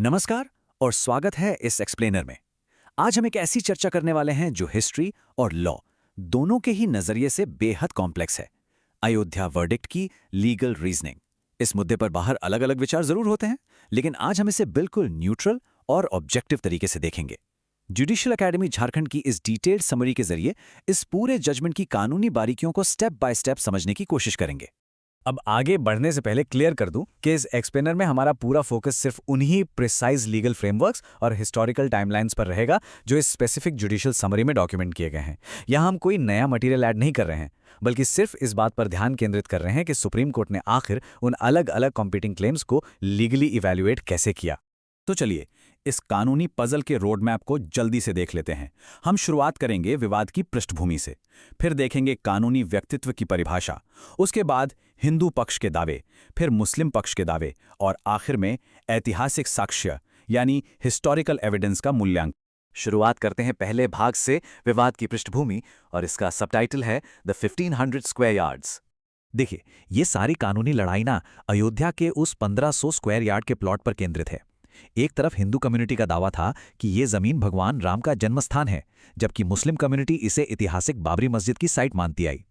नमस्कार और स्वागत है इस एक्सप्लेनर में। आज हम एक ऐसी चर्चा करने वाले हैं जो हिस्ट्री और लॉ दोनों के ही नजरिए से बेहद कॉम्प्लेक्स है। अयोध्या वर्डिक्ट की लीगल रीजनिंग। इस मुद्दे पर बाहर अलग अलग विचार जरूर होते हैं, लेकिन आज हम इसे बिल्कुल न्यूट्रल और ऑब्जेक्टिव तरीके से देखेंगे। जुडिशियल एकेडमी झारखंड की इस डिटेल्ड समरी के जरिए इस पूरे जजमेंट की कानूनी बारीकियों को स्टेप बाय स्टेप समझने की कोशिश करेंगे। अब आगे बढ़ने से पहले क्लियर कर दूं कि इस एक्सप्लेनर में हमारा पूरा फोकस सिर्फ उन्हीं प्रिसाइज लीगल फ्रेमवर्क्स और हिस्टोरिकल टाइमलाइंस पर रहेगा जो इस स्पेसिफिक जुडिशियल समरी में डॉक्यूमेंट किए गए हैं। यहां हम कोई नया मटेरियल ऐड नहीं कर रहे हैं, बल्कि सिर्फ इस बात पर ध्यान केंद्रित कर रहे हैं कि सुप्रीम कोर्ट ने आखिर उन अलग अलग कॉम्पीटिंग क्लेम्स को लीगली इवैल्यूएट कैसे किया। तो चलिए इस कानूनी पजल के रोड मैप को जल्दी से देख लेते हैं। हम शुरुआत करेंगे विवाद की पृष्ठभूमि से, फिर देखेंगे कानूनी व्यक्तित्व की परिभाषा, उसके बाद हिंदू पक्ष के दावे, फिर मुस्लिम पक्ष के दावे और आखिर में ऐतिहासिक साक्ष्य यानी हिस्टोरिकल एविडेंस का मूल्यांकन। शुरुआत करते हैं पहले भाग से, विवाद की पृष्ठभूमि, और इसका सबटाइटल है द 1500 स्क्वायर यार्ड्स। देखिए, ये सारी कानूनी लड़ाई ना अयोध्या के उस 1500 स्क्वायर यार्ड के प्लॉट पर केंद्रित है। एक तरफ हिंदू कम्युनिटी का दावा था कि ये जमीन भगवान राम का जन्मस्थान है, जबकि मुस्लिम कम्युनिटी इसे ऐतिहासिक बाबरी मस्जिद की साइट मानती आई।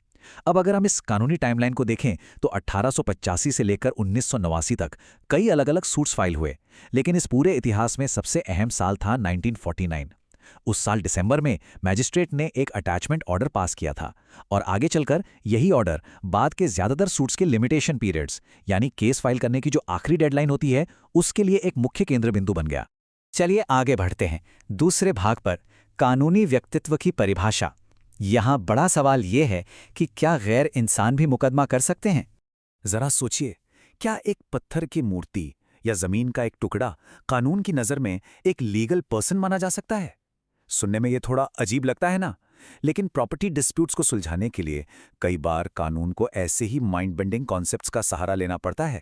अब अगर हम इस कानूनी टाइमलाइन को देखें तो 1885 से लेकर 1989 तक कई अलग अलग सूट्स फाइल हुए, लेकिन इस पूरे इतिहास में सबसे अहम साल था 1949। उस साल दिसंबर में मैजिस्ट्रेट ने एक अटैचमेंट ऑर्डर पास किया था और आगे चलकर यही ऑर्डर बाद के ज्यादातर सूट्स के लिमिटेशन पीरियड्स यानी केस फाइल करने की जो आखिरी डेडलाइन होती है उसके लिए एक मुख्य केंद्र बिंदु बन गया। चलिए आगे बढ़ते हैं दूसरे भाग पर, कानूनी व्यक्तित्व की परिभाषा। यहां बड़ा सवाल यह है कि क्या गैर इंसान भी मुकदमा कर सकते हैं? जरा सोचिए, क्या एक पत्थर की मूर्ति या जमीन का एक टुकड़ा कानून की नजर में एक लीगल पर्सन माना जा सकता है? सुनने में ये थोड़ा अजीब लगता है ना, लेकिन प्रॉपर्टी डिस्प्यूट्स को सुलझाने के लिए कई बार कानून को ऐसे ही माइंड बेंडिंग कॉन्सेप्ट्स का सहारा लेना पड़ता है।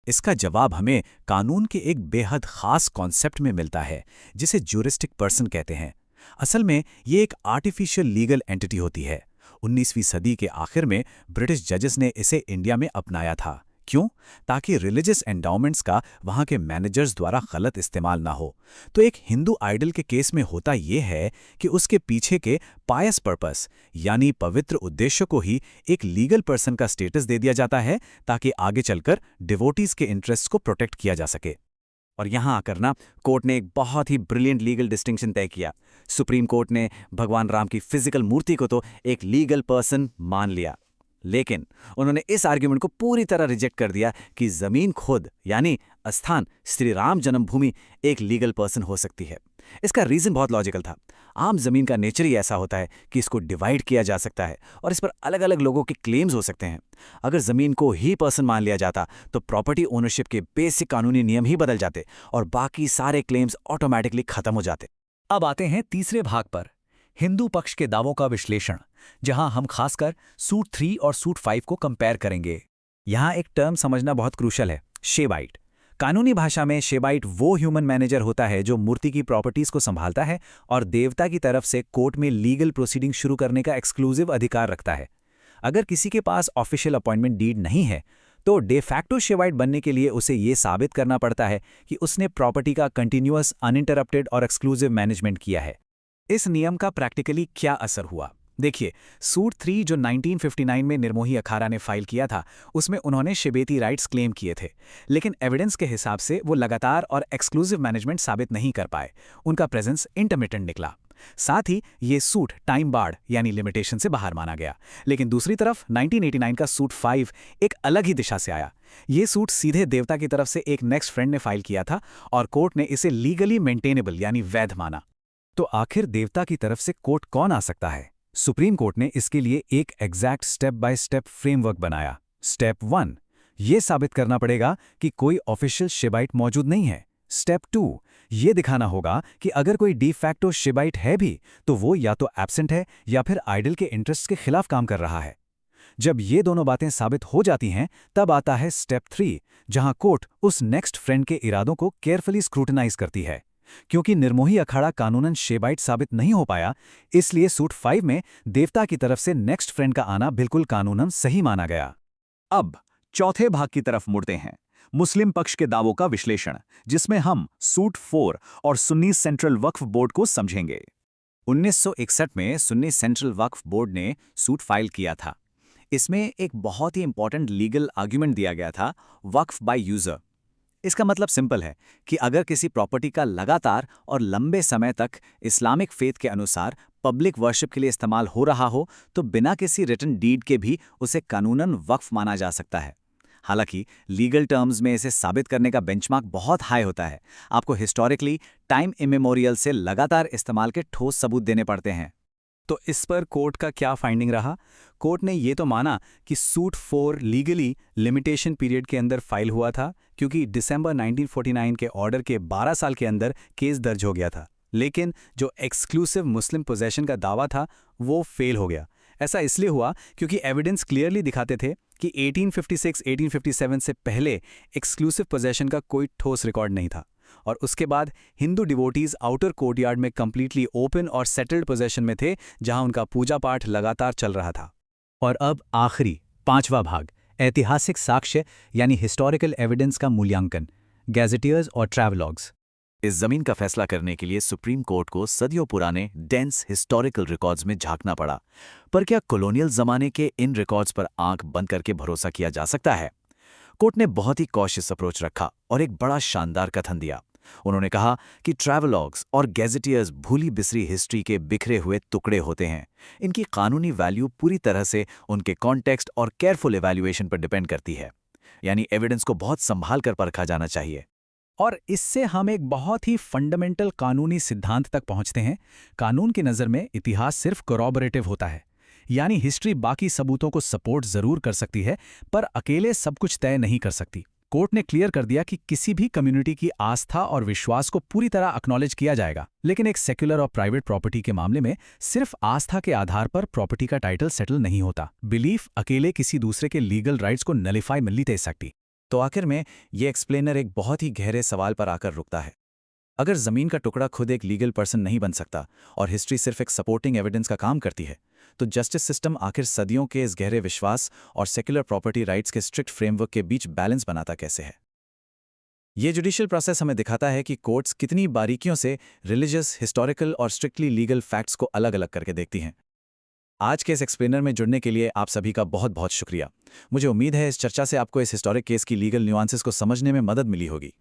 इसका जवाब हमें कानून के एक बेहद खास कॉन्सेप्ट में मिलता है जिसे ज्यूरिस्टिक पर्सन कहते हैं। असल में ये एक आर्टिफिशियल लीगल एंटिटी होती है। 19वीं सदी के आखिर में ब्रिटिश जजेस ने इसे इंडिया में अपनाया था। क्यों? ताकि रिलीजियस एंडाउमेंट्स का वहां के मैनेजर्स द्वारा गलत इस्तेमाल ना हो। तो एक हिंदू आइडल के केस में होता यह है कि उसके पीछे के पायस पर्पस यानी पवित्र उद्देश्य को ही एक लीगल पर्सन का स्टेटस दे दिया जाता है ताकि आगे चलकर डिवोटीज के इंटरेस्ट को प्रोटेक्ट किया जा सके। और यहां आकर ना कोर्ट ने एक बहुत ही ब्रिलियंट लीगल डिस्टिंक्शन तय किया। सुप्रीम कोर्ट ने भगवान राम की फिजिकल मूर्ति को तो एक लीगल पर्सन मान लिया, लेकिन उन्होंने इस आर्ग्यूमेंट को पूरी तरह रिजेक्ट कर दिया कि जमीन खुद यानी स्थान श्री राम जन्मभूमि एक लीगल पर्सन हो सकती है। इसका रीजन बहुत लॉजिकल था। आम जमीन का नेचर ही ऐसा होता है कि इसको डिवाइड किया जा सकता है और इस पर अलग अलग लोगों के क्लेम्स हो सकते हैं। अगर जमीन को ही पर्सन मान लिया जाता तो प्रॉपर्टी ओनरशिप के बेसिक कानूनी नियम ही बदल जाते और बाकी सारे क्लेम्स ऑटोमेटिकली खत्म हो जाते। अब आते हैं तीसरे भाग पर, हिंदू पक्ष के दावों का विश्लेषण, जहां हम खासकर सूट 3 और सूट 5 को कंपेयर करेंगे। यहां एक टर्म समझना बहुत क्रूशल है, शेबाइट। कानूनी भाषा में शेबाइट वो ह्यूमन मैनेजर होता है जो मूर्ति की प्रॉपर्टीज को संभालता है और देवता की तरफ से कोर्ट में लीगल प्रोसीडिंग शुरू करने का एक्सक्लूसिव अधिकार रखता है। अगर किसी के पास ऑफिशियल अपॉइंटमेंट डीड नहीं है तो डे फैक्टो शेबाइट बनने के लिए उसे ये साबित करना पड़ता है कि उसने प्रॉपर्टी का कंटिन्यूअस, अनइंटरप्टेड और एक्सक्लूसिव मैनेजमेंट किया है। इस नियम का प्रैक्टिकली क्या असर हुआ? देखिए, सूट 3 जो 1959 में निर्मोही अखाड़ा ने फाइल किया था, उसमें उन्होंने शिबेती राइट्स क्लेम किए थे, लेकिन एविडेंस के हिसाब से वो लगातार और एक्सक्लूसिव मैनेजमेंट साबित नहीं कर पाए। उनका प्रेजेंस इंटरमिटेंट निकला। साथ ही ये सूट टाइम बार्ड यानी लिमिटेशन से बाहर माना गया। लेकिन दूसरी तरफ 1989 का सूट 5 एक अलग ही दिशा से आया। ये सूट सीधे देवता की तरफ से एक नेक्स्ट फ्रेंड ने फाइल किया था और कोर्ट ने इसे लीगली मेंटेनेबल यानी वैध माना। तो आखिर देवता की तरफ से कोर्ट कौन आ सकता है? सुप्रीम कोर्ट ने इसके लिए एक exact step by step framework बनाया। स्टेप 1, ये साबित करना पड़ेगा कि कोई ऑफिशियल शेबाइट मौजूद नहीं है। स्टेप 2, ये दिखाना होगा कि अगर कोई डी फैक्टो शेबाइट है भी तो वो या तो एब्सेंट है या फिर आइडल के इंटरेस्ट के खिलाफ काम कर रहा है। जब ये दोनों बातें साबित हो जाती हैं तब आता है स्टेप 3, जहां कोर्ट उस नेक्स्ट फ्रेंड के इरादों को केयरफुली स्क्रूटनाइज करती है। क्योंकि निर्मोही अखाड़ा कानूनन शेबाइट साबित नहीं हो पाया, इसलिए सूट 5 में देवता की तरफ से नेक्स्ट फ्रेंड का आना बिल्कुल कानूनन सही माना गया। अब चौथे भाग की तरफ मुड़ते हैं। मुस्लिम पक्ष के दावों का विश्लेषण, जिसमें हम सूट 4 और सुन्नी सेंट्रल वक्फ बोर्ड को समझेंगे। 1961 में सुन्नी सेंट्रल वक्फ बोर्ड ने सूट फाइल किया था। इसमें एक बहुत ही इंपॉर्टेंट लीगल आर्ग्यूमेंट दिया गया था, वक्फ बाय यूजर। इसका मतलब सिंपल है कि अगर किसी प्रॉपर्टी का लगातार और लंबे समय तक इस्लामिक फेथ के अनुसार पब्लिक वर्शिप के लिए इस्तेमाल हो रहा हो, तो बिना किसी रिटन डीड के भी उसे कानूनन वक्फ माना जा सकता है। हालांकि लीगल टर्म्स में इसे साबित करने का बेंचमार्क बहुत हाई होता है। आपको हिस्टोरिकली टाइम इमेमोरियल से लगातार इस्तेमाल के ठोस सबूत देने पड़ते हैं। तो इस पर कोर्ट का क्या फाइंडिंग रहा? कोर्ट ने ये तो माना कि सूट 4 लीगली लिमिटेशन पीरियड के अंदर फाइल हुआ था, क्योंकि दिसंबर 1949 के ऑर्डर के 12 साल के अंदर केस दर्ज हो गया था। लेकिन जो एक्सक्लूसिव मुस्लिम पोजेशन का दावा था वो फेल हो गया। ऐसा इसलिए हुआ क्योंकि एविडेंस क्लियरली दिखाते थे कि 1856-1857 से पहले एक्सक्लूसिव पोजेशन का कोई ठोस रिकॉर्ड नहीं था, और उसके बाद हिंदू डिवोटीज आउटर कोर्टयार्ड में कंप्लीटली ओपन और सेटल्ड पोजेशन में थे, जहां उनका पूजा पाठ लगातार चल रहा था। और अब आखिरी 5वां भाग, ऐतिहासिक साक्ष्य यानी हिस्टोरिकल एविडेंस का मूल्यांकन, गैजेटियर्स और ट्रैवलॉग्स। इस जमीन का फैसला करने के लिए सुप्रीम कोर्ट को सदियों पुराने डेंस हिस्टोरिकल रिकॉर्ड्स में झांकना पड़ा। पर क्या कॉलोनियल जमाने के इन रिकॉर्ड्स पर आंख बंद करके भरोसा किया जा सकता है? कोर्ट ने बहुत ही कॉशियस अप्रोच रखा और एक बड़ा शानदार कथन दिया। उन्होंने कहा कि ट्रैवलॉग्स और गैजेटियर्स भूली बिसरी हिस्ट्री के बिखरे हुए टुकड़े होते हैं। इनकी कानूनी वैल्यू पूरी तरह से उनके कॉन्टेक्स्ट और केयरफुल इवैल्यूएशन पर डिपेंड करती है। यानी एविडेंस को बहुत संभाल कर परखा जाना चाहिए। और इससे हम एक बहुत ही फंडामेंटल कानूनी सिद्धांत तक पहुंचते हैं। कानून की नज़र में इतिहास सिर्फ कोरॉबरेटिव होता है, यानी हिस्ट्री बाकी सबूतों को सपोर्ट जरूर कर सकती है, पर अकेले सब कुछ तय नहीं कर सकती। कोर्ट ने क्लियर कर दिया कि किसी भी कम्युनिटी की आस्था और विश्वास को पूरी तरह एक्नॉलेज किया जाएगा, लेकिन एक सेक्युलर और प्राइवेट प्रॉपर्टी के मामले में सिर्फ आस्था के आधार पर प्रॉपर्टी का टाइटल सेटल नहीं होता। बिलीफ अकेले किसी दूसरे के लीगल राइट्स को नलिफाई नहीं दे सकती। तो आखिर में ये एक्सप्लेनर एक बहुत ही गहरे सवाल पर आकर रुकता है। अगर जमीन का टुकड़ा खुद एक लीगल पर्सन नहीं बन सकता और हिस्ट्री सिर्फ एक सपोर्टिंग एविडेंस का काम करती है, तो जस्टिस सिस्टम आखिर सदियों के इस गहरे विश्वास और सेक्युलर प्रॉपर्टी राइट्स के स्ट्रिक्ट फ्रेमवर्क के बीच बैलेंस बनाता कैसे है? ये जुडिशियल प्रोसेस हमें दिखाता है कि कोर्ट्स कितनी बारीकियों से रिलीजियस, हिस्टोरिकल और स्ट्रिक्टली लीगल फैक्ट्स को अलग अलग करके देखती हैं। आज के इस एक्सप्लेनर में जुड़ने के लिए आप सभी का बहुत बहुत शुक्रिया। मुझे उम्मीद है इस चर्चा से आपको इस हिस्टोरिक केस की लीगल न्यूआंसेस को समझने में मदद मिली होगी।